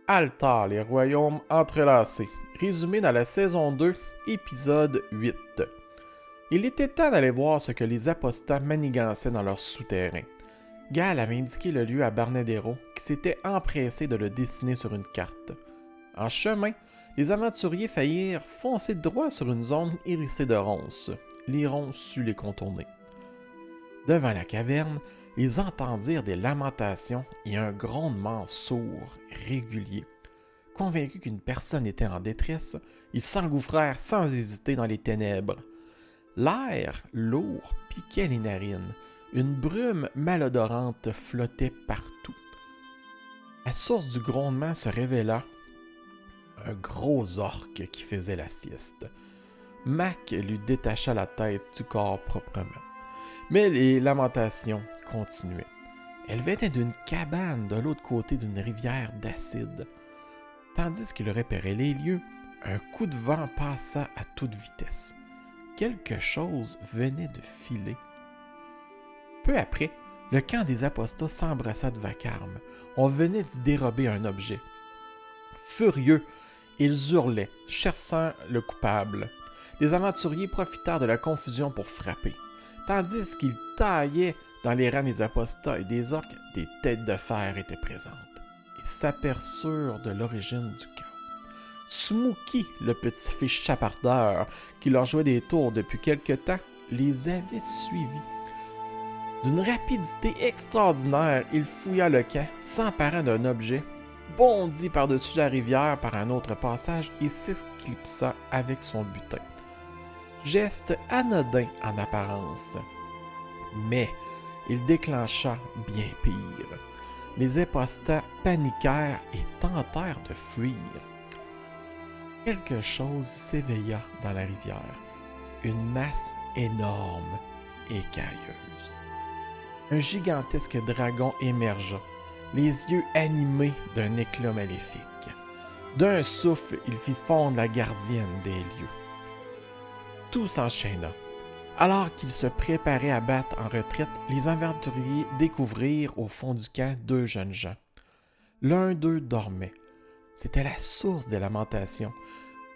Altar, les royaumes entrelacés. Résumé dans la saison 2, épisode 8. Il était temps d'aller voir ce que les apostats manigançaient dans leur souterrain. Gal avait indiqué le lieu à Barnedero, qui s'était empressé de le dessiner sur une carte. En chemin, les aventuriers faillirent foncer droit sur une zone hérissée de ronces. L'Iron sut les contourner. Devant la caverne, ils entendirent des lamentations et un grondement sourd, régulier. Convaincus qu'une personne était en détresse, ils s'engouffrèrent sans hésiter dans les ténèbres. L'air lourd piquait les narines. Une brume malodorante flottait partout. À la source du grondement se révéla un gros orque qui faisait la sieste. Mac lui détacha la tête du corps proprement. Mais les lamentations continuaient. Elles venaient d'une cabane de l'autre côté d'une rivière d'acide. Tandis qu'il repérait les lieux, un coup de vent passa à toute vitesse. Quelque chose venait de filer. Peu après, le camp des apostats s'embrassa de vacarme. On venait d'y dérober un objet. Furieux, ils hurlaient, cherchant le coupable. Les aventuriers profitèrent de la confusion pour frapper. Tandis qu'ils taillaient dans les rangs des apostats et des orques, des têtes de fer étaient présentes et s'aperçurent de l'origine du chaos. Smokey, le petit fils chapardeur, qui leur jouait des tours depuis quelque temps, les avait suivis. D'une rapidité extraordinaire, il fouilla le camp, s'emparant d'un objet, bondit par-dessus la rivière par un autre passage et s'éclipsa avec son butin. Geste anodin en apparence. Mais il déclencha bien pire. Les apostats paniquèrent et tentèrent de fuir. Quelque chose s'éveilla dans la rivière. Une masse énorme, écailleuse. Un gigantesque dragon émergea, les yeux animés d'un éclat maléfique. D'un souffle, il fit fondre la gardienne des lieux. Tout s'enchaîna. Alors qu'ils se préparaient à battre en retraite, les aventuriers découvrirent au fond du camp deux jeunes gens. L'un d'eux dormait. C'était la source des lamentations,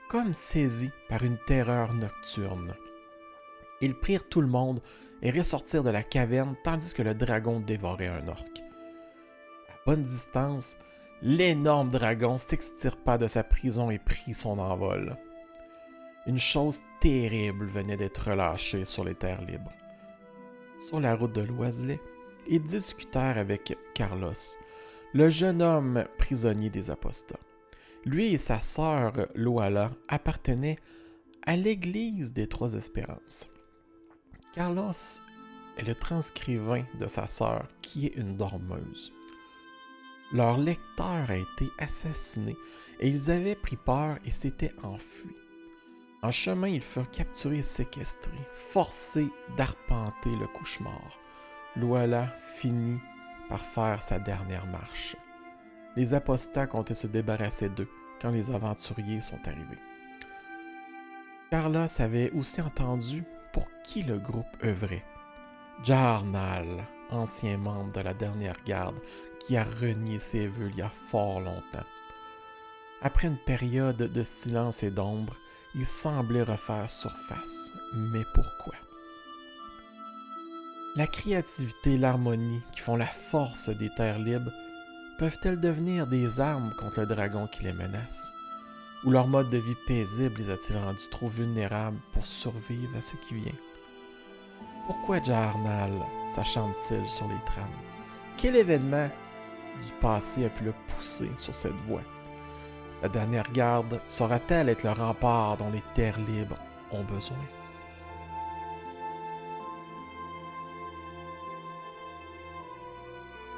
comme saisi par une terreur nocturne. Ils prirent tout le monde et ressortirent de la caverne tandis que le dragon dévorait un orque. À bonne distance, l'énorme dragon s'extirpa de sa prison et prit son envol. Une chose terrible venait d'être relâchée sur les terres libres. Sur la route de l'Oiselet, ils discutèrent avec Carlos, le jeune homme prisonnier des apostats. Lui et sa sœur Loala appartenaient à l'église des Trois Espérances. Carlos est le transcrivain de sa sœur, qui est une dormeuse. Leur lecteur a été assassiné et ils avaient pris peur et s'étaient enfuis. En chemin, ils furent capturés et séquestrés, forcés d'arpenter le cauchemar. Loala finit par faire sa dernière marche. Les apostats comptaient se débarrasser d'eux quand les aventuriers sont arrivés. Carlos avait aussi entendu pour qui le groupe œuvrait. Jarnal, ancien membre de la dernière garde, qui a renié ses vœux il y a fort longtemps. Après une période de silence et d'ombre, il semblait refaire surface. Mais pourquoi? La créativité et l'harmonie qui font la force des terres libres peuvent-elles devenir des armes contre le dragon qui les menace? Ou leur mode de vie paisible les a-t-il rendus trop vulnérables pour survivre à ce qui vient? Pourquoi Jarnal s'acharne-t-il sur les trames? Quel événement du passé a pu le pousser sur cette voie? La dernière garde saura-t-elle être le rempart dont les terres libres ont besoin?